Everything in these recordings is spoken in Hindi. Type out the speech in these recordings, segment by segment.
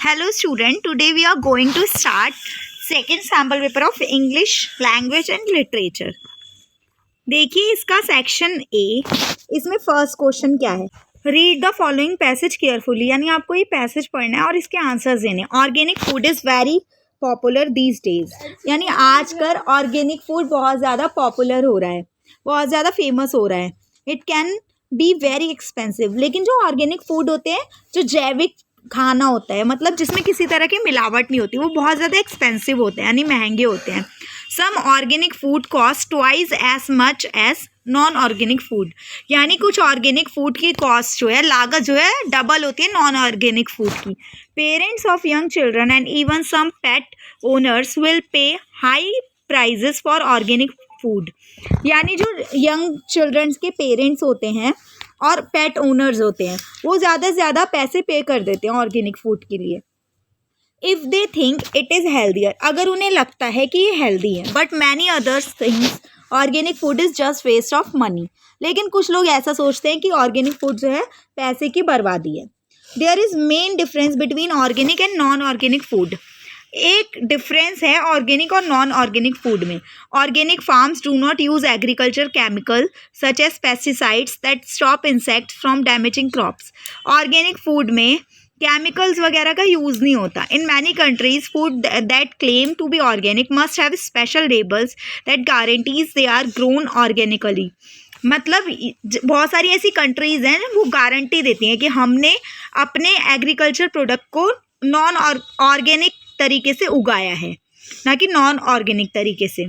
Hello student, today we are going to start second sample paper of English language and literature. देखिए इसका सेक्शन ए, इसमें फर्स्ट क्वेश्चन क्या है, read the following passage carefully, यानी आपको ये पैसेज पढ़ना है और इसके आंसर्स देने. Organic food is very popular these days, यानी आजकल ऑर्गेनिक फूड बहुत ज़्यादा पॉपुलर हो रहा है, बहुत ज़्यादा फेमस हो रहा है. It can be very expensive, लेकिन जो ऑर्गेनिक फूड होते हैं, जो जैविक खाना होता है, मतलब जिसमें किसी तरह की मिलावट नहीं होती, वो बहुत ज़्यादा एक्सपेंसिव होते हैं, यानी महंगे होते हैं. Some organic food cost twice as much as non organic food, यानी कुछ ऑर्गेनिक फूड की कॉस्ट जो है, लागत जो है, डबल होती है नॉन ऑर्गेनिक फूड की. Parents of young children and even some pet owners will pay high prices for organic food, यानी जो यंग चिल्ड्रंस के पेरेंट्स होते हैं और पेट ओनर्स होते हैं, वो ज़्यादा से ज़्यादा पैसे पे कर देते हैं ऑर्गेनिक फूड के लिए. If they think it is healthier, अगर उन्हें लगता है कि ये हेल्दी है. But many others things organic food is just waste of money, लेकिन कुछ लोग ऐसा सोचते हैं कि ऑर्गेनिक फूड जो है पैसे की बर्बादी है. There is main difference between organic and non organic food. एक डिफरेंस है ऑर्गेनिक और नॉन ऑर्गेनिक फूड में. Organic farms do not use agriculture chemical such as pesticides that stop insects from damaging crops. Organic food में केमिकल्स वगैरह का यूज़ नहीं होता. In many countries food that claim to be organic must have special labels that guarantees they are grown organically. मतलब बहुत सारी ऐसी कंट्रीज़ हैं वो गारंटी देती हैं कि हमने अपने एग्रीकल्चर प्रोडक्ट को नॉन ऑर्गेनिक तरीके से उगाया है, ना कि नॉन ऑर्गेनिक तरीके से.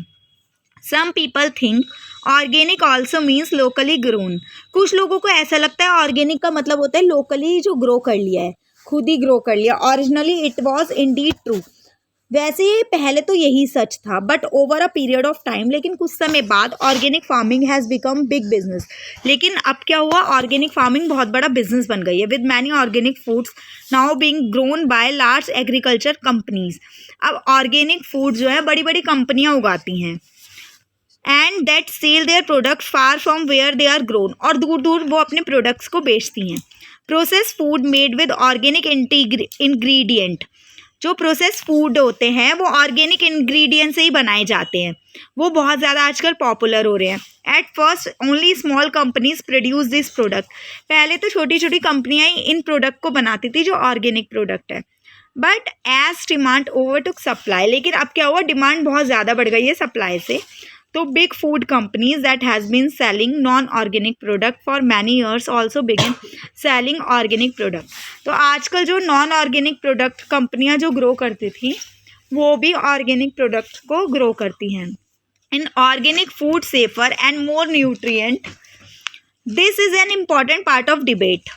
Some people think organic also means locally grown. कुछ लोगों को ऐसा लगता है ऑर्गेनिक का मतलब होता है लोकली जो ग्रो कर लिया है, खुद ही ग्रो कर लिया. Originally it was Indeed true, वैसे ये पहले तो यही सच था, but over a period of time, लेकिन कुछ समय बाद organic farming has become big business. लेकिन अब क्या हुआ, ऑर्गेनिक फार्मिंग बहुत बड़ा बिजनेस बन गई है, with many organic foods now being grown by large agriculture companies. अब ऑर्गेनिक फूड जो है बड़ी बड़ी कंपनियां उगाती हैं, and that sell their product far from where they are grown, और दूर दूर वो अपने प्रोडक्ट्स को बेचती हैं. Process food made with organic ingredient, जो प्रोसेस फूड होते हैं वो ऑर्गेनिक इंग्रेडिएंट से ही बनाए जाते हैं, वो बहुत ज़्यादा आजकल पॉपुलर हो रहे हैं. At first only small companies produce this product. पहले तो छोटी छोटी कंपनियां ही इन प्रोडक्ट को बनाती थी जो ऑर्गेनिक प्रोडक्ट है. But as demand overtook supply, लेकिन अब क्या हुआ, डिमांड बहुत ज़्यादा बढ़ गई है सप्लाई से. तो big food companies that has been selling non organic product for many years also begin selling organic product. तो आजकल जो नॉन ऑर्गेनिक प्रोडक्ट कंपनियां जो ग्रो करती थी, वो भी ऑर्गेनिक प्रोडक्ट को ग्रो करती हैं. In organic food safer and more nutrient, this is an important part of debate.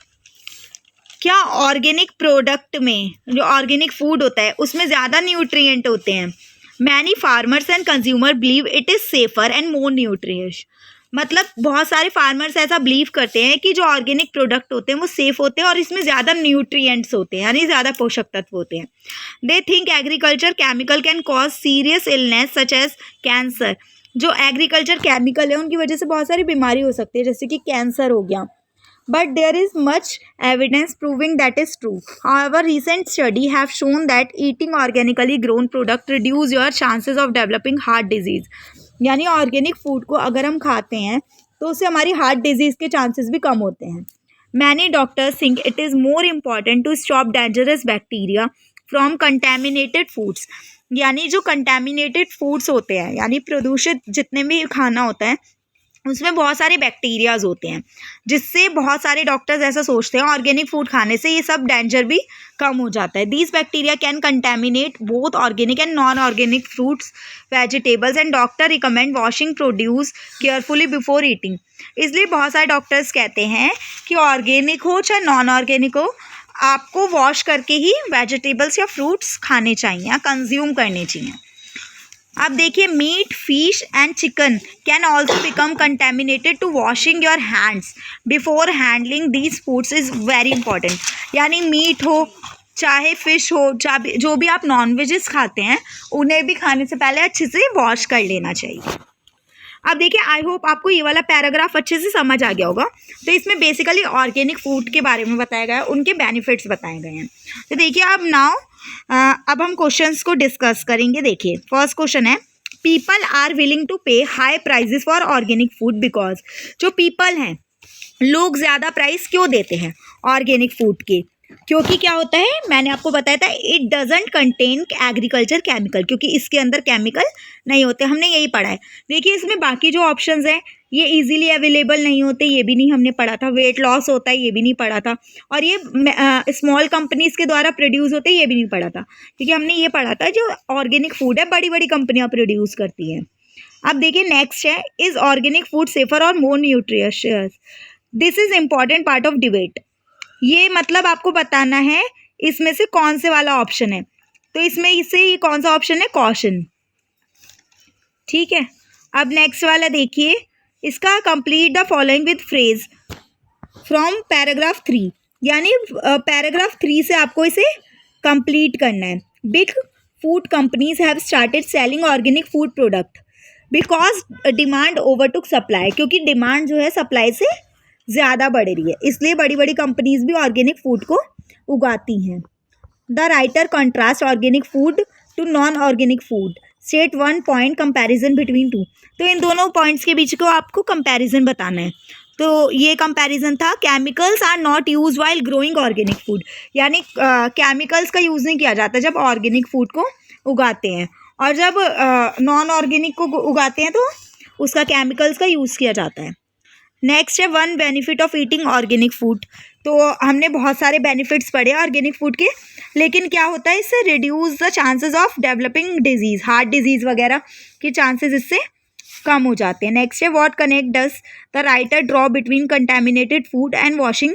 क्या ऑर्गेनिक प्रोडक्ट में जो ऑर्गेनिक फूड होता है उसमें ज़्यादा न्यूट्रिएंट होते हैं? Many farmers and consumer believe it is safer and more nutritious. मतलब बहुत सारे फार्मर्स ऐसा बिलीव करते हैं कि जो ऑर्गेनिक प्रोडक्ट होते हैं वो सेफ़ होते हैं और इसमें ज़्यादा न्यूट्रिएंट्स होते हैं, यानी ज़्यादा पोषक तत्व होते हैं. They think agriculture chemical can cause serious illness such as cancer. जो एग्रीकल्चर केमिकल है उनकी वजह से बहुत सारी बीमारी हो सकती है, जैसे कि कैंसर हो गया. But there is much evidence proving that is true. However, recent studies have shown that eating organically grown product reduce your chances of developing heart disease. यानी ऑर्गेनिक फूड को अगर हम खाते हैं तो उससे हमारी हार्ट डिजीज़ के चांसेस भी कम होते हैं. Many doctors think it is more important to stop dangerous bacteria from contaminated foods. यानी जो contaminated foods होते हैं, यानी प्रदूषित जितने भी खाना होता है उसमें बहुत सारे बैक्टीरियाज होते हैं, जिससे बहुत सारे डॉक्टर्स ऐसा सोचते हैं ऑर्गेनिक फूड खाने से ये सब डेंजर भी कम हो जाता है. These bacteria can contaminate both organic and non organic fruits vegetables, and doctor recommend washing produce carefully before eating. इसलिए बहुत सारे डॉक्टर्स कहते हैं कि ऑर्गेनिक हो चाहे नॉन ऑर्गेनिक हो, आपको वॉश करके ही वेजिटेबल्स या फ्रूट्स खाने चाहिए या कंज्यूम करने चाहिए. अब देखिए, meat, fish and chicken can also become contaminated to washing your hands before handling these foods is very important. यानी मीट हो चाहे फिश हो, जो भी आप नॉन वेजेस खाते हैं उन्हें भी खाने से पहले अच्छे से वॉश कर लेना चाहिए. अब देखिए, आई होप आपको ये वाला पैराग्राफ अच्छे से समझ आ गया होगा. तो इसमें बेसिकली ऑर्गेनिक फूड के बारे में बताया गया है, उनके बेनिफिट्स बताए गए हैं. तो देखिए, अब नाउ अब हम क्वेश्चंस को डिस्कस करेंगे। देखिए फर्स्ट क्वेश्चन है, people are willing to pay high prices for organic food because. जो पीपल हैं, लोग ज़्यादा प्राइस क्यों देते हैं ऑर्गेनिक फूड के? क्योंकि क्या होता है, मैंने आपको बताया था, it doesn't contain agriculture chemical, क्योंकि इसके अंदर केमिकल नहीं होते, हमने यही पढ़ा है। देखिए इसमें बाकी जो ऑप्शंस हैं ये इजीली अवेलेबल नहीं होते, ये भी नहीं हमने पढ़ा था। वेट लॉस होता है, ये भी नहीं पढ़ा था। और ये स्मॉल कंपनीज के द्वारा प्रोड्यूस होते हैं, ये भी नहीं पढ़ा था, क्योंकि हमने ये पढ़ा था जो ऑर्गेनिक फूड है बड़ी बड़ी कंपनियां प्रोड्यूस करती हैं। अब देखिए नेक्स्ट है, इज ऑर्गेनिक फूड सेफर और more nutritious? This is important part of debate. ये मतलब आपको बताना है इसमें से कौन से वाला ऑप्शन है। तो इसमें इससे ये कौन सा ऑप्शन है? कॉशन। ठीक है, अब नेक्स्ट वाला देखिए, इसका complete the following with phrase from paragraph 3, यानी पैराग्राफ 3 से आपको इसे कंप्लीट करना है। Big food companies have started selling organic food product because demand overtook supply, क्योंकि डिमांड जो है सप्लाई से ज़्यादा बढ़ रही है, इसलिए बड़ी बड़ी कंपनीज भी ऑर्गेनिक फूड को उगाती हैं। The writer contrast organic food to non organic food, state one point comparison between two. तो इन दोनों पॉइंट्स के बीच को आपको कंपैरिजन बताना है। तो ये कंपैरिजन था, chemicals are not use while growing organic food, यानी केमिकल्स का यूज़ नहीं किया जाता जब ऑर्गेनिक फूड को उगाते हैं, और जब नॉन ऑर्गेनिक को उगाते हैं तो उसका केमिकल्स का यूज़ किया जाता है। नेक्स्ट है, one benefit of eating organic food. तो हमने बहुत सारे बेनिफिट्स पढ़े ऑर्गेनिक फूड के, लेकिन क्या होता है, इससे reduce the chances of developing disease, heart disease वगैरह के चांसेस इससे कम हो जाते हैं। नेक्स्ट है, what connect does the writer draw between contaminated food and washing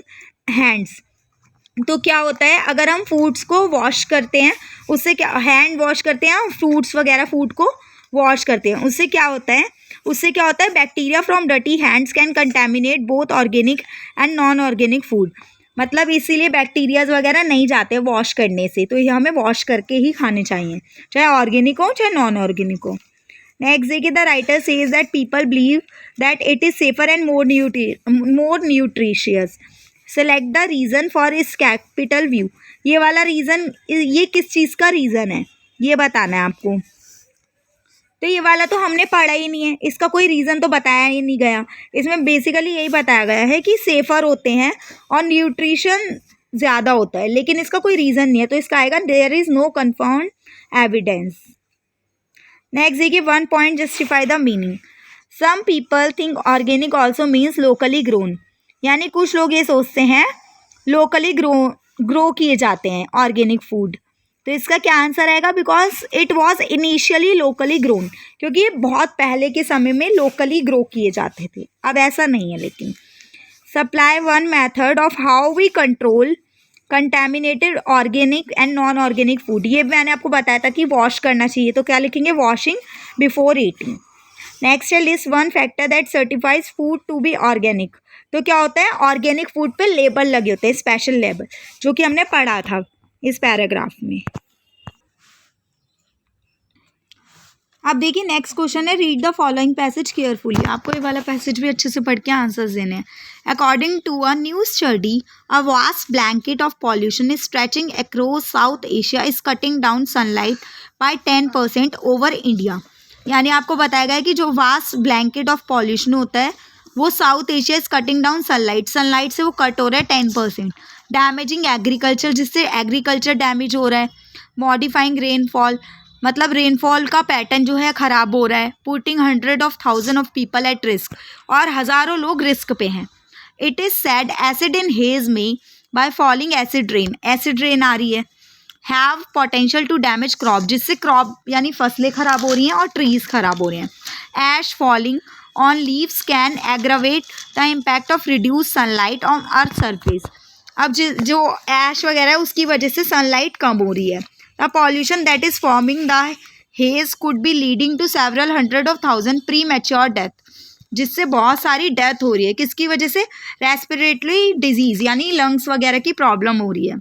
hands? तो क्या होता है, अगर हम फूड्स को वॉश करते हैं, उससे क्या, हैंड वॉश करते हैं, फ्रूट्स वगैरह फूड को वॉश करते हैं, उससे क्या होता है, bacteria from dirty hands can contaminate both organic and non organic food. मतलब इसीलिए बैक्टीरियाज वगैरह नहीं जाते वॉश करने से, तो ये हमें वॉश करके ही खाने चाहिए, चाहे ऑर्गेनिक हो चाहे नॉन ऑर्गेनिक हो। नेक्स्ट देखिए, the writer says that people believe that it is safer and more nutritious, select the reason for इस कैपिटल व्यू। ये वाला रीज़न, ये किस चीज़ का रीज़न है ये बताना है आपको। तो ये वाला तो हमने पढ़ा ही नहीं है, इसका कोई रीज़न तो बताया ही नहीं गया। इसमें बेसिकली यही बताया गया है कि सेफ़र होते हैं और न्यूट्रिशन ज़्यादा होता है, लेकिन इसका कोई रीज़न नहीं है, तो इसका आएगा there is no confirmed evidence. Next देखिए, one point justify the meaning. Some people think organic also means locally grown, यानी कुछ लोग ये सोचते हैं लोकली ग्रो किए जाते हैं ऑर्गेनिक फूड। तो इसका क्या आंसर आएगा, because it was initially locally grown, क्योंकि ये बहुत पहले के समय में लोकली ग्रो किए जाते थे, अब ऐसा नहीं है। लेकिन supply one method of how we control contaminated organic and non organic food, ये मैंने आपको बताया था कि वॉश करना चाहिए, तो क्या लिखेंगे, वॉशिंग बिफोर ईटिंग। नेक्स्ट है, list one factor that certifies food to be organic. तो क्या होता है, ऑर्गेनिक फूड पे लेबल लगे होते हैं, स्पेशल लेबल, जो कि हमने पढ़ा था इस पैराग्राफ में। अब देखिए नेक्स्ट क्वेश्चन है, read the following passage carefully. आपको ये वाला पैसेज भी अच्छे से पढ़ के आंसर्स देने हैं। According to a new study, a vast blanket of pollution is stretching across South Asia is cutting down sunlight by 10% over India. यानी आपको बताया गया है कि जो वास्ट ब्लैंकेट ऑफ पॉल्यूशन होता है वो South Asia is cutting down sunlight से वो कट हो रहा है 10%। डैमेजिंग एग्रीकल्चर, जिससे एग्रीकल्चर डैमेज हो रहा है। मॉडिफाइंग रेनफॉल, मतलब रेनफॉल का पैटर्न जो है ख़राब हो रहा है। Putting 100,000 of people at risk, और हज़ारों लोग रिस्क पे हैं। It is said acid in haze में बाय फॉलिंग एसिड रेन आ रही है। Have potential to damage crop, जिससे क्रॉप यानी फसलें ख़राब हो रही हैं और ट्रीज़ ख़राब हो रहे हैं। Ash falling on leaves can aggravate the impact of reduce sunlight on earth surface. अब जो ऐश वगैरह है उसकी वजह से सनलाइट कम हो रही है। The pollution that is forming the haze could be leading to several 100,000 premature death, जिससे बहुत सारी डेथ हो रही है। किसकी वजह से, रेस्पिरेटरी डिजीज़ यानी लंग्स वगैरह की प्रॉब्लम हो रही है।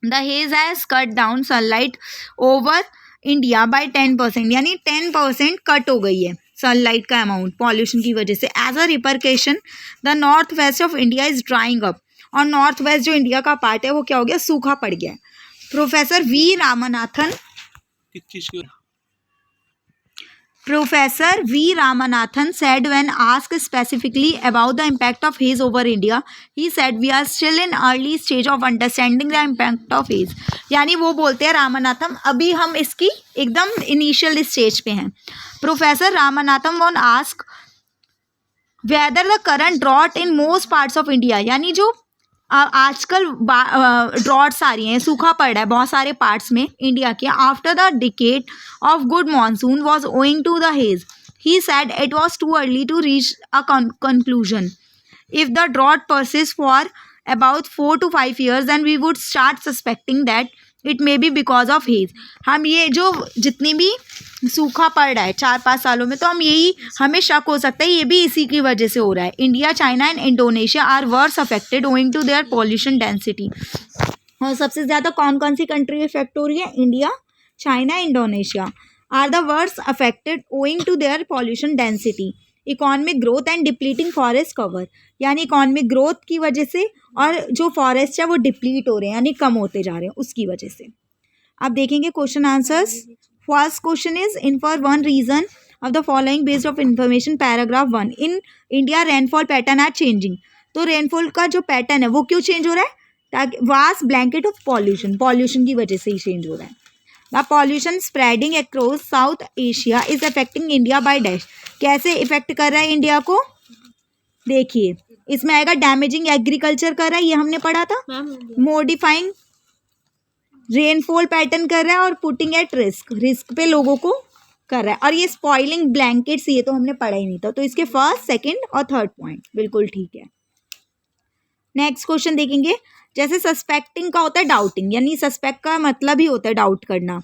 The hedge has cut down sunlight over India by 10%, यानी 10% कट हो गई है सनलाइट का अमाउंट पॉल्यूशन की वजह से। As a repercussion the north west of India is drying up, और नॉर्थ वेस्ट जो इंडिया का पार्ट है वो क्या हो गया, सूखा पड़ गया है। प्रोफेसर वी रामनाथन किस चीज की? Professor V. Ramanathan said when asked specifically about the impact of haze over India, he said we are still in early stage of understanding the impact of haze. यानी वो बोलते हैं रामनाथम अभी हम इसकी एकदम इनिशियल स्टेज पे हैं. Professor Ramanatham one ask whether the current drought in most parts of India, यानी जो आजकल ड्रॉट्स आ रही हैं, सूखा पड़ रहा है बहुत सारे पार्ट्स में इंडिया के, after the decade of good monsoon was owing to the haze. He said it was too early to reach a conclusion. If the drought persist for about 4 to 5 years then we would start suspecting that it may be because of haze. हम ये जो जितनी भी सूखा पड़ रहा है 4-5 सालों में, तो हम यही हमें शक हो सकता है ये भी इसी की वजह से हो रहा है. India, China and Indonesia are worse affected owing to their pollution density. और सबसे ज़्यादा कौन कौन सी कंट्री इफेक्ट हो रही है? India, China, Indonesia are the worse affected owing to their pollution density. Economic growth and depleting forest cover, यानी इकॉनमिक ग्रोथ की वजह से और जो फॉरेस्ट है वो डिप्लीट हो रहे हैं यानी कम होते जा रहे हैं उसकी वजह से. अब देखेंगे question answers. First question is in for one reason of the following based of information paragraph 1 in India rainfall pattern are changing. तो रेनफॉल का जो पैटर्न है वो क्यों चेंज हो रहा है? ताकि वास्ट ब्लैंकेट ऑफ पॉल्यूशन की वजह से ही चेंज हो रहा है. The pollution spreading across South Asia is affecting India by dash. कैसे इफेक्ट कर रहा है इंडिया को? देखिए इसमें आएगा डैमेजिंग एग्रीकल्चर कर रहा है, ये हमने पढ़ा था. मॉडिफाइंग रेनफॉल पैटर्न कर रहा है और पुटिंग एट रिस्क पे लोगों को कर रहा है. और ये स्पॉइलिंग ब्लैंकेट्स, ये तो हमने पढ़ा ही नहीं था. तो इसके फर्स्ट, सेकंड और थर्ड पॉइंट बिल्कुल ठीक है. नेक्स्ट क्वेश्चन देखेंगे. जैसे सस्पेक्टिंग का होता है डाउटिंग, यानी सस्पेक्ट का मतलब ही होता है डाउट करना.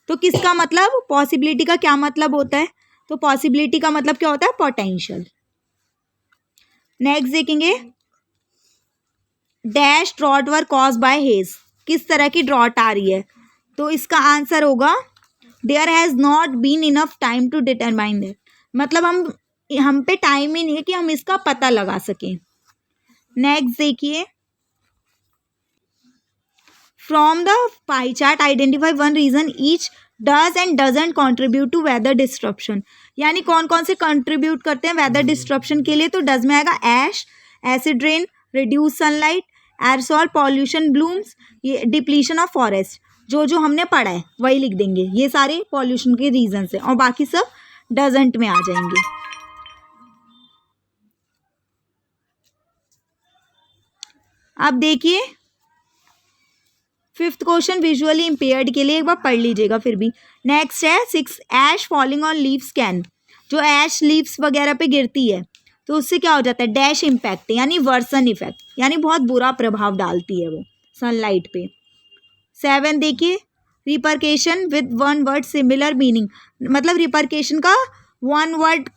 तो किसका मतलब? पॉसिबिलिटी का क्या मतलब होता है? तो पॉसिबिलिटी का मतलब क्या होता है? पोटेंशियल. नेक्स्ट देखेंगे. Dash drought were cause by haze. किस तरह की ड्रॉट आ रही है? तो इसका आंसर होगा there has not been enough time to determine that. मतलब हम पे टाइम ही नहीं है कि हम इसका पता लगा सकें. नेक्स्ट देखिए. From the pie chart identify one reason each does and doesn't contribute to weather disruption. यानी कौन कौन से कंट्रीब्यूट करते हैं वेदर डिस्ट्रप्शन के लिए? तो डज में आएगा ash, acid rain, reduce sunlight, aerosol pollution, blooms, ये डिप्लीशन ऑफ फॉरेस्ट. जो हमने पढ़ा है वही लिख देंगे. ये सारे पॉल्यूशन के रीजन्स हैं और बाकी सब डजंट में आ जाएंगे. अब देखिए फिफ्थ क्वेश्चन विजुअली इम्पेयर्ड के लिए एक बार पढ़ लीजिएगा फिर भी. नेक्स्ट है 6 ऐश फॉलिंग ऑन लीव्स कैन. जो ऐश लीव्स वगैरह पे गिरती है तो उससे क्या हो जाता है? डैश इम्पैक्ट, यानी वर्सन इफेक्ट, यानी बहुत बुरा प्रभाव डालती है वो सनलाइट पे. 7 देखिए. Repercussion with one word similar meaning. मतलब रिपरकेशन का वन वर्ड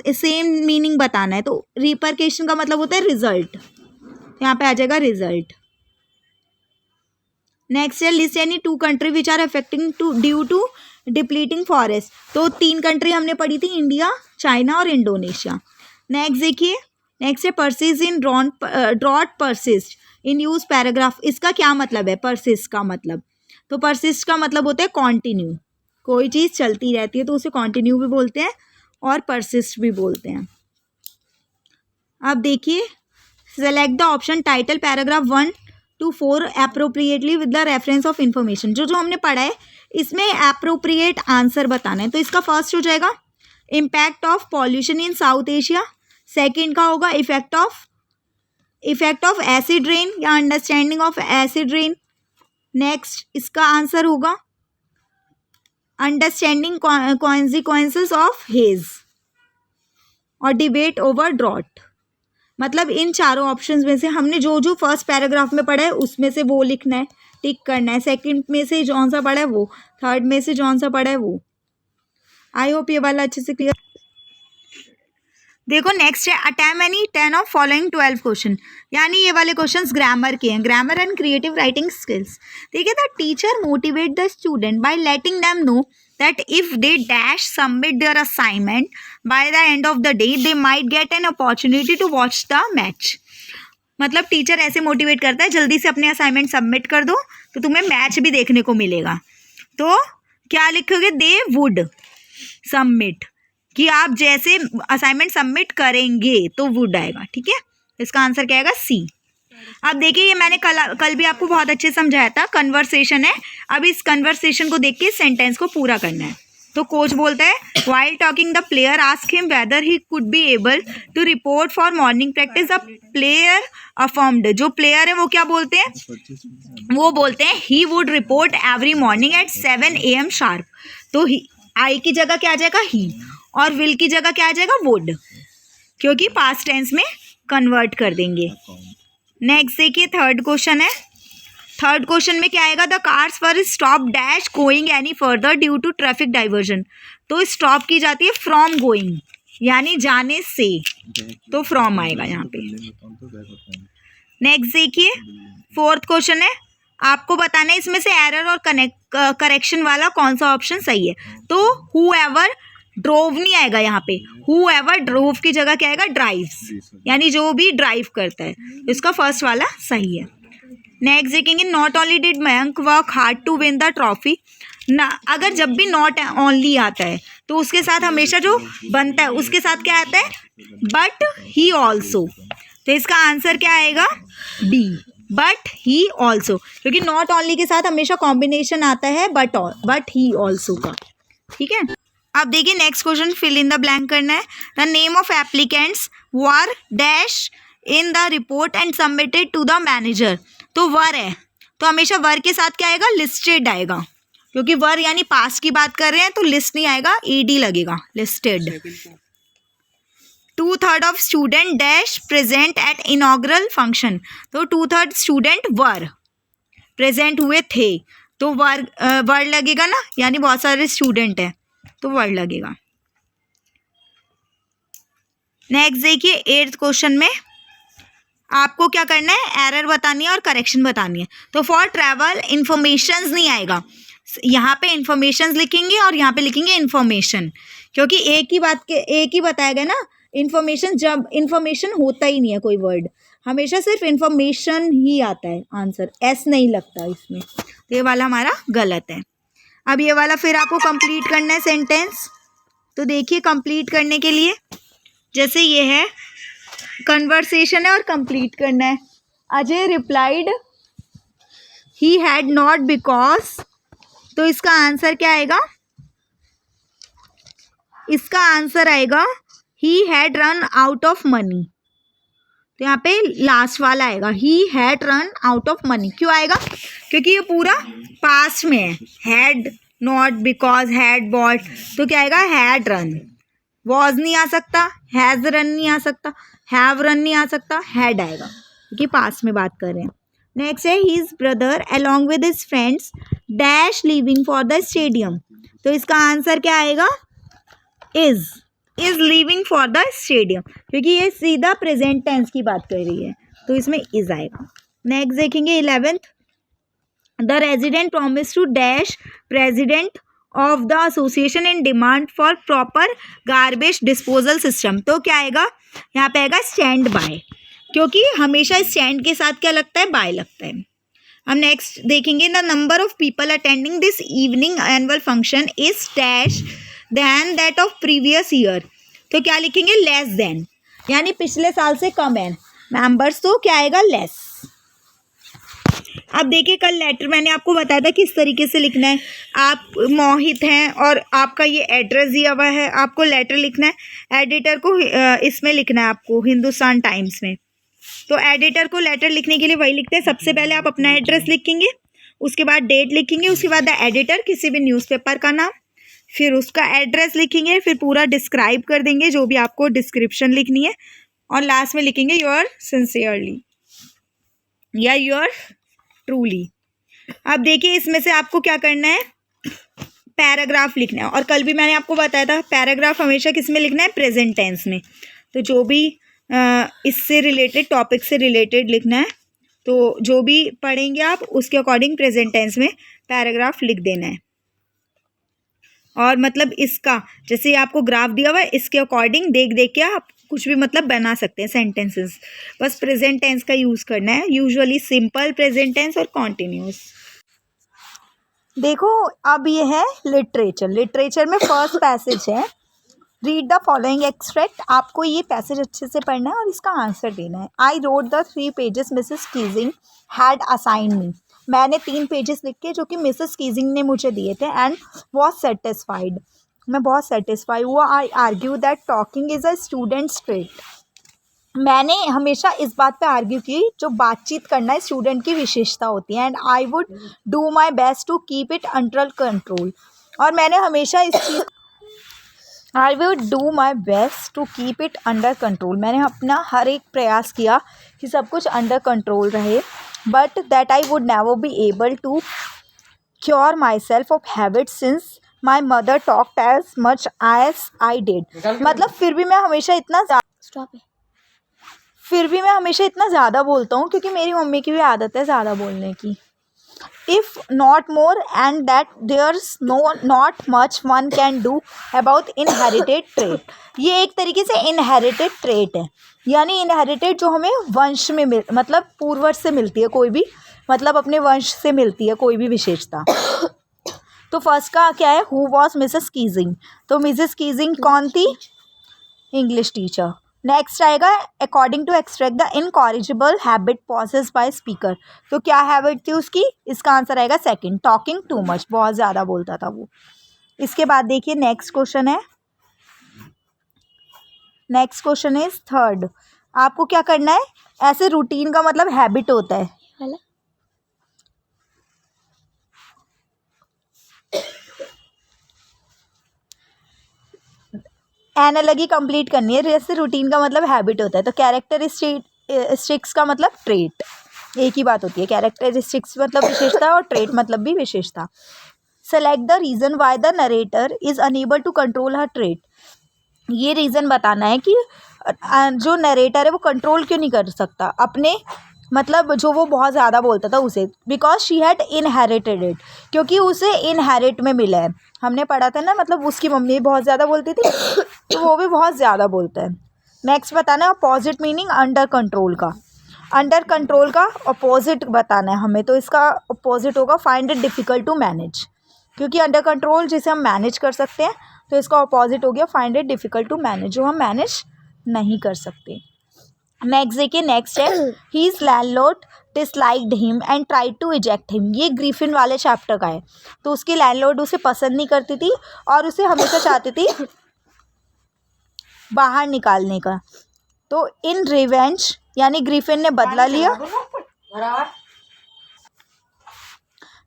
सेम मीनिंग बताना है. तो रिपरकेशन का मतलब होता है रिजल्ट. यहाँ पे आ जाएगा रिजल्ट. नेक्स्ट है list any 2 country which are affecting due to depleting forest. तो 3 कंट्री हमने पढ़ी थी, इंडिया, चाइना और इंडोनेशिया. नेक्स्ट देखिए. नेक्स्ट है persist in drought persist in use paragraph. इसका क्या मतलब है परसिस्ट का मतलब? तो परसिस्ट का मतलब होता है कॉन्टिन्यू. कोई चीज़ चलती रहती है तो उसे कॉन्टिन्यू भी बोलते हैं और परसिस्ट भी बोलते हैं. अब देखिए. Select the option title paragraph 1 to 4 appropriately with the reference of information. जो हमने पढ़ा है इसमें अप्रोप्रिएट आंसर बताना है. तो इसका फर्स्ट हो जाएगा impact of pollution in south Asia. Second का होगा इफेक्ट ऑफ एसिड रेन या understanding of acid rain. Next इसका आंसर होगा अंडरस्टैंडिंग कॉन्सिक्वेंसेस ऑफ हेज और डिबेट ओवर ड्रॉट. मतलब इन चारों ऑप्शंस में से हमने जो फर्स्ट पैराग्राफ में पढ़ा है उसमें से वो लिखना है, टिक करना है. सेकंड में से जौन सा पढ़ा है वो, थर्ड में से जौन सा पढ़ा है वो. आई होप ये वाला अच्छे से क्लियर. देखो नेक्स्ट है attempt any 10 of following 12 question. यानी ये वाले क्वेश्चंस ग्रामर के हैं. Grammar and creative writing skills. देखिए the teacher motivate the student by letting them know that if they dash submit their assignment by the end of the day they might get an opportunity to watch the match. मतलब टीचर ऐसे मोटिवेट करता है जल्दी से अपने असाइनमेंट सबमिट कर दो तो तुम्हें मैच भी देखने को मिलेगा। तो क्या लिखोगे, दे वुड सबमिट, कि आप जैसे असाइनमेंट सबमिट करेंगे तो वुड आएगा। ठीक है, इसका आंसर क्या आएगा, सी। अब देखिए ये मैंने कल भी आपको बहुत अच्छे समझाया था, कन्वर्सेशन है। अब इस कन्वर्सेशन को देख के सेंटेंस को पूरा करना है। तो कोच बोलता है, while talking the player ask him whether he could be able to report for morning practice. The player affirmed, जो प्लेयर है वो क्या बोलते हैं, वो बोलते हैं he would report every morning at 7 AM sharp. तो आई की जगह क्या आ जाएगा, ही, और विल की जगह क्या आ जाएगा, वुड, क्योंकि पास्ट टेंस में कन्वर्ट कर देंगे। नेक्स्ट देखिए थर्ड क्वेश्चन है। थर्ड क्वेश्चन में क्या आएगा, the cars were stop dash going any further due to traffic diversion. तो स्टॉप की जाती है फ्रॉम गोइंग, यानी जाने से, तो फ्रॉम आएगा यहाँ पे। नेक्स्ट देखिए फोर्थ क्वेश्चन है, आपको बताना है इसमें से एरर और करेक्शन वाला कौन सा ऑप्शन सही है। तो हूएवर ड्रोव नहीं आएगा यहाँ पे, हूएवर ड्रोव की जगह क्या आएगा, ड्राइव्स, यानी जो भी ड्राइव करता है। इसका फर्स्ट वाला सही है। नेक्स्ट देखेंगे, not only did Mayank work hard to win the trophy ना। अगर जब भी नॉट ओनली आता है तो उसके साथ हमेशा जो बनता है उसके साथ क्या आता है, बट ही ऑल्सो। तो इसका आंसर क्या आएगा, डी, बट ही ऑल्सो, क्योंकि नॉट ओनली के साथ हमेशा कॉम्बिनेशन आता है बट ही ऑल्सो का। ठीक है, अब देखिए next question, fill in the blank करना है। The name of applicants were dash in the report and submitted to the manager. तो वर है तो हमेशा वर के साथ क्या आएगा, लिस्टेड आएगा, क्योंकि वर यानी पास्ट की बात कर रहे हैं तो लिस्ट नहीं आएगा, ईडी लगेगा, listed. 2/3 of student dash present at inaugural function. तो 2/3 स्टूडेंट वर प्रेजेंट हुए थे, तो वर लगेगा ना, यानी बहुत सारे स्टूडेंट हैं तो वर लगेगा। नेक्स्ट देखिए 8th क्वेश्चन में आपको क्या करना है, एरर बतानी है और करेक्शन बतानी है। तो फॉर ट्रैवल इन्फॉर्मेशंस नहीं आएगा, यहाँ पे इन्फॉर्मेशंस लिखेंगे और यहाँ पे लिखेंगे इन्फॉर्मेशन, क्योंकि एक ही बताया गया ना। इन्फॉर्मेशन, जब इन्फॉर्मेशन होता ही नहीं है कोई वर्ड, हमेशा सिर्फ इन्फॉर्मेशन ही आता है आंसर, एस नहीं लगता इसमें। तो ये वाला हमारा गलत है। अब ये वाला फिर आपको कंप्लीट करना है सेंटेंस। तो देखिए कंप्लीट करने के लिए, जैसे ये है कन्वर्सेशन है और कंप्लीट करना है। Ajay replied he had not because. तो इसका आंसर क्या आएगा, इसका आंसर आएगा he had run out of money. तो यहाँ पे लास्ट वाला आएगा, he had run out of money. क्यों आएगा, क्योंकि ये पूरा पास्ट में है, had not because had bought, तो क्या आएगा, हैड रन। वॉज नहीं आ सकता, हैज़ रन नहीं आ सकता, हैव रन नहीं आ सकता, हैड आएगा, क्योंकि पास्ट में बात कर रहे हैं। नेक्स्ट है, his brother along with his friends dash leaving for the stadium. तो इसका आंसर क्या आएगा, is leaving for the stadium, क्योंकि ये सीधा प्रेजेंट टेंस की बात कर रही है, तो इसमें इज आएगा। नेक्स्ट देखेंगे 11th, the resident promise to dash president of the association in demand for proper garbage disposal system. तो क्या आएगा, यहाँ पे आएगा स्टैंड बाय, क्योंकि हमेशा स्टैंड के साथ क्या लगता है, बाय लगता है। हम नेक्स्ट देखेंगे, the number of people attending this evening annual function is dash than that of previous year. तो क्या लिखेंगे, लेस देन, यानी पिछले साल से कम है मेंबर्स, तो क्या आएगा, लेस। अब देखिए कल लेटर मैंने आपको बताया था किस तरीके से लिखना है। आप मोहित हैं और आपका ये एड्रेस दिया हुआ है, आपको लेटर लिखना है, एडिटर को इसमें लिखना है आपको, हिंदुस्तान टाइम्स में। तो एडिटर को लेटर लिखने के लिए वही लिखते हैं, सबसे पहले आप अपना एड्रेस लिखेंगे, उसके बाद डेट लिखेंगे, उसके बाद द एडिटर किसी भी न्यूज़पेपर का नाम, फिर उसका एड्रेस लिखेंगे, फिर पूरा डिस्क्राइब कर देंगे जो भी आपको डिस्क्रिप्शन लिखनी है, और लास्ट में लिखेंगे योर सिंसियरली या योर ट्रूली। अब देखिए इसमें से आपको क्या करना है, पैराग्राफ लिखना है, और कल भी मैंने आपको बताया था पैराग्राफ हमेशा किस में लिखना है, प्रेजेंट टेंस में। तो जो भी इससे रिलेटेड, टॉपिक से रिलेटेड लिखना है, तो जो भी पढ़ेंगे आप उसके अकॉर्डिंग प्रेजेंट टेंस में पैराग्राफ लिख देना है। और मतलब इसका जैसे आपको ग्राफ दिया हुआ है इसके अकॉर्डिंग देख देख के आप कुछ भी मतलब बना सकते हैं सेंटेंसेस। बस प्रेजेंट टेंस का यूज़ करना है, यूजुअली सिंपल प्रेजेंट टेंस और कॉन्टिन्यूस। देखो अब ये है लिटरेचर। लिटरेचर में फर्स्ट पैसेज है, रीड द फॉलोइंग एक्सट्रैक्ट। आपको ये पैसेज अच्छे से पढ़ना है और इसका आंसर देना है। I read the 3 pages Mrs Keesing had assigned me. मैंने 3 पेजेस लिखे जो कि मिसेस कीजिंग ने मुझे दिए थे एंड वॉज सेटिस्फाइड। मैं बहुत सेटिस्फाई हुआ। I argue that talking is a students trait. मैंने हमेशा इस बात पे आर्ग्यू की जो बातचीत करना है स्टूडेंट की विशेषता होती है। And I would do my best to keep it under control. और मैंने हमेशा इस चीज़ I will do my best to keep it under control. मैंने अपना हर एक प्रयास किया कि सब कुछ अंडर कंट्रोल रहे। But that I would never be able to cure myself of habit since my mother talked as much as I did. मतलब फिर भी मैं हमेशा इतना ज़्यादा बोलता हूँ क्योंकि मेरी मम्मी की भी आदत है ज़्यादा बोलने की। If not more, and that there's not much one can do about inherited trait। ये एक तरीके से inherited trait है, यानी inherited जो हमें वंश में मतलब पूर्वज से मिलती है कोई भी, मतलब अपने वंश से मिलती है कोई भी विशेषता। तो फर्स्ट का क्या है, हु वॉज मिसेस कीजिंग। तो मिसेस कीजिंग कौन थी, इंग्लिश टीचर। नेक्स्ट आएगा according to extract the incorrigible habit possess by speaker. तो क्या हैबिट थी उसकी, इसका आंसर आएगा सेकंड, टॉकिंग टू मच, बहुत ज़्यादा बोलता था वो। इसके बाद देखिए नेक्स्ट क्वेश्चन है, नेक्स्ट क्वेश्चन इज थर्ड। आपको क्या करना है, ऐसे रूटीन का मतलब हैबिट होता है, एनालॉजी कंप्लीट करनी है। जैसे रूटीन का मतलब हैबिट होता है, तो कैरेक्टरिस्टिक्स का मतलब ट्रेट, एक ही बात होती है। कैरेक्टरिस्टिक्स मतलब विशेषता और ट्रेट मतलब भी विशेषता। Select the reason why the narrator is unable to control her trait. ये रीज़न बताना है कि जो नरेटर है वो कंट्रोल क्यों नहीं कर सकता अपने, मतलब जो वो बहुत ज़्यादा बोलता था उसे, because she had inherited it, क्योंकि उसे इनहेरिट में मिला है। हमने पढ़ा था ना, मतलब उसकी मम्मी बहुत ज़्यादा बोलती थी तो वो भी बहुत ज़्यादा बोलता है। नेक्स्ट बताना है अपोजिट मीनिंग अंडर कंट्रोल का। अंडर कंट्रोल का अपोजिट बताना है हमें, तो इसका अपोजिट होगा find it difficult to manage, क्योंकि अंडर कंट्रोल जिसे हम मैनेज कर सकते हैं, तो इसका अपोजिट हो गया find it difficult to manage, जो हम मैनेज नहीं कर सकते। नेक्स्ट देखिए, नेक्स्ट है his landlord disliked him and tried to eject him. ये ग्रिफिन वाले चैप्टर का है। तो उसकी लैंडलॉर्ड उसे पसंद नहीं करती थी और उसे हमेशा चाहती थी बाहर निकालने का। तो इन रिवेंज यानी ग्रिफिन ने बदला लिया,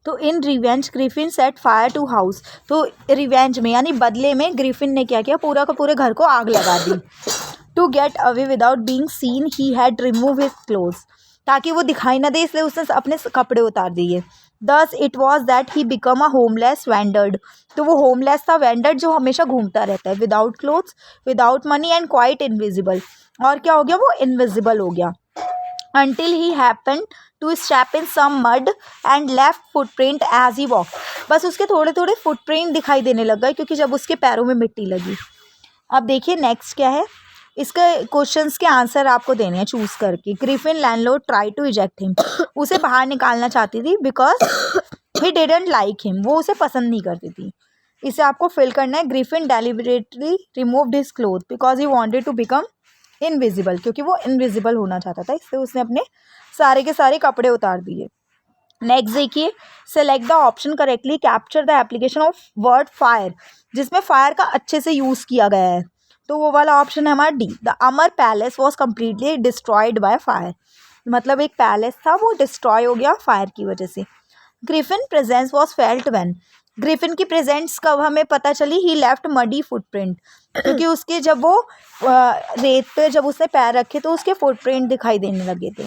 तो in revenge Griffin set fire to house. तो रिवेंज में यानी बदले में ग्रिफिन ने क्या किया, पूरा का पूरे घर को आग लगा दी। To get away without being seen he had remove his clothes. ताकि वो दिखाई ना दे इसलिए उसने अपने कपड़े उतार दिए। Thus it was that he become a homeless wondered. तो वो होमलेस था, वेंडर्ड जो हमेशा घूमता रहता है, without clothes, without money and quite invisible. और क्या हो गया, वो इनविजिबल हो गया। until he happened to step in some mud and left footprint as he walked। बस उसके थोड़े थोड़े फुटप्रिंट दिखाई देने लग गए क्योंकि जब उसके पैरों में मिट्टी लगी। अब देखिए नेक्स्ट क्या है, इसके क्वेश्चंस के आंसर आपको देने हैं चूज करके। Griffin landlord try to eject him. उसे बाहर निकालना चाहती थी because he didn't like him, वो उसे पसंद नहीं करती थी। इसे आपको फिल करना है। Griffin deliberately removed his cloth because he wanted to become invisible, क्योंकि वो इनविजिबल होना चाहता था, इसलिए उसने अपने सारे के सारे कपड़े उतार दिए। नेक्स्ट देखिए, select the option correctly capture the application of word fire, जिसमें फायर का अच्छे से यूज़ किया गया है। तो वो वाला ऑप्शन है हमारा D. The Amar palace was completely destroyed by fire. मतलब एक पैलेस था वो डिस्ट्रॉय हो गया फायर की वजह से। Griffin presence was felt when. Griffin की प्रेजेंस कब हमें पता चली, ही लेफ्ट मडी फुटप्रिंट, क्योंकि उसके जब वो रेत पे जब उसने पैर रखे तो उसके फुटप्रिंट दिखाई देने लगे थे।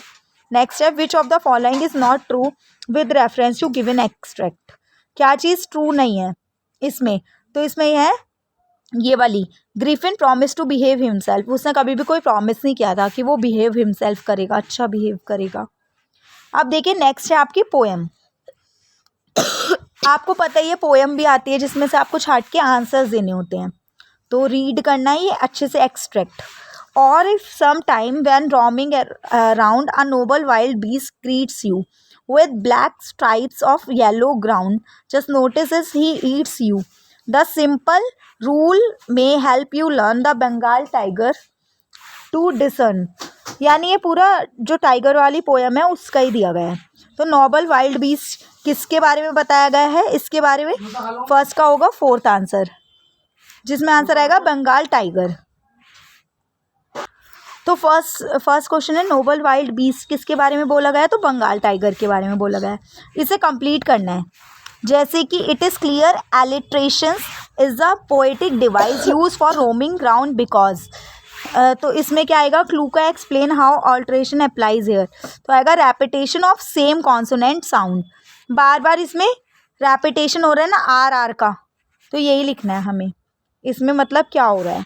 नेक्स्ट है which of the following is not true with reference to given extract. क्या चीज़ ट्रू नहीं है इसमें, तो इसमें है ये वाली, Griffin promise to behave himself. उसने कभी भी कोई प्रॉमिस नहीं किया था कि वो बिहेव हिमसेल्फ करेगा, अच्छा बिहेव करेगा। अब देखिए नेक्स्ट है आपकी पोएम। आपको पता ही है पोएम भी आती है जिसमें से आपको छाट के आंसर्स देने होते हैं, तो रीड करना है ये अच्छे से एक्सट्रैक्ट. और if some time when roaming around a noble wild beast greets you with black stripes of yellow ground, just notices he eats you. The simple rule may help you learn the Bengal tiger to discern. यानी ये पूरा जो टाइगर वाली पोयम है उसका ही दिया गया है. तो नोबल वाइल्ड बीस्ट किसके बारे में बताया गया है, इसके बारे में फर्स्ट का होगा फोर्थ आंसर, जिसमें आंसर आएगा बंगाल टाइगर. तो फर्स्ट क्वेश्चन है नोबल वाइल्ड बीस्ट किसके बारे में बोला गया है, तो बंगाल टाइगर के बारे में बोला गया है. इसे कंप्लीट करना है. जैसे कि it is clear alliterations is the poetic device use for roaming ground because. तो इसमें क्या आएगा, क्लू का explain how alliteration applies here. तो आएगा repetition of same consonant sound. बार बार इसमें रैपिटेशन हो रहा है ना आर आर का, तो यही लिखना है हमें इसमें मतलब क्या हो रहा है.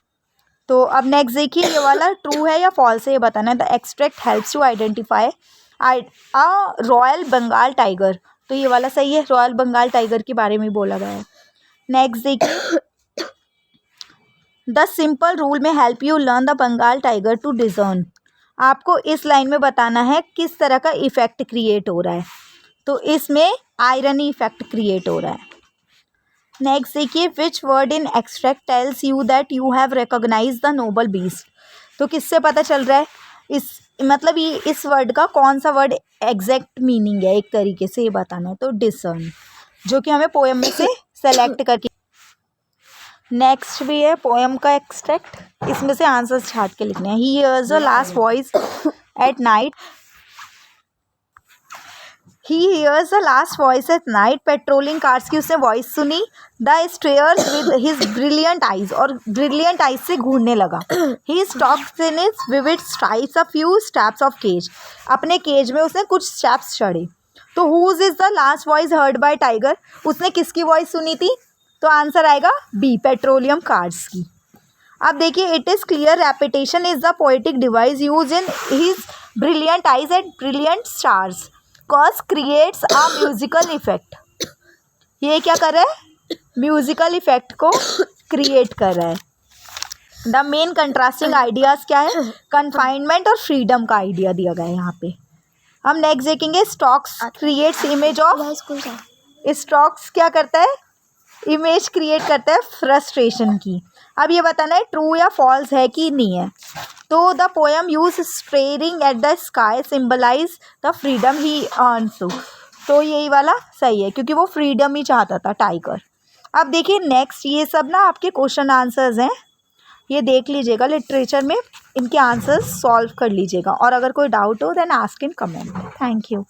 तो अब नेक्स्ट देखिए, ये वाला ट्रू है या फॉल्स है ये बताना है. The extract helps to identify a royal Bengal tiger. तो ये वाला सही है, रॉयल बंगाल टाइगर के बारे में बोला गया है. नेक्स्ट देखिए, द सिंपल रूल में help you learn the Bengal tiger to discern. आपको इस लाइन में बताना है किस तरह का इफेक्ट क्रिएट हो रहा है. तो इसमें आयरनी इफेक्ट क्रिएट हो रहा है. नेक्स्ट देखिए, which word in extract tells you that you have recognise the noble beast. तो किससे पता चल रहा है, इस मतलब ये इस वर्ड का कौन सा वर्ड एग्जैक्ट मीनिंग है, एक तरीके से ये बताना है. तो डिसर्न, जो कि हमें पोएम में से सेलेक्ट करके. नेक्स्ट भी है पोएम का एक्सट्रैक्ट, इसमें से आंसर्स छाट के लिखने हैं. He hears the last voice at night. He hears the last voice at night. Patrolling cars की उसने वॉइस सुनी. The stares with his brilliant eyes, और ब्रिलियंट आइज से घूरने लगा. He stops in his vivid stripes a few steps off cage. अपने केज में उसने कुछ स्टेप्स चढ़े. तो whose is the last voice heard by tiger. उसने किसकी वॉइस सुनी थी, तो आंसर आएगा बी, पेट्रोलियम कार्स की. अब देखिए, it is clear repetition is the poetic device use in his brilliant eyes at brilliant stars cause creates a musical effect. ये क्या कर रहा है, म्यूजिकल इफेक्ट को क्रिएट कर रहा है. द मेन कंट्रास्टिंग आइडियाज क्या है, कन्फाइनमेंट और फ्रीडम का आइडिया दिया गया है यहाँ पे. हम नेक्स्ट देखेंगे, stocks creates image of. Stocks क्या करता है, इमेज क्रिएट करता है फ्रस्ट्रेशन की. अब ये बताना है ट्रू या फॉल्स है कि नहीं है. तो the poem use staring at the sky symbolise the freedom he earns. तो यही वाला सही है क्योंकि वो फ्रीडम ही चाहता था टाइगर. अब देखिए नेक्स्ट, ये सब ना आपके क्वेश्चन आंसर्स हैं, ये देख लीजिएगा लिटरेचर में, इनके आंसर्स सॉल्व कर लीजिएगा. और अगर कोई डाउट हो then ask in comment. Thank you.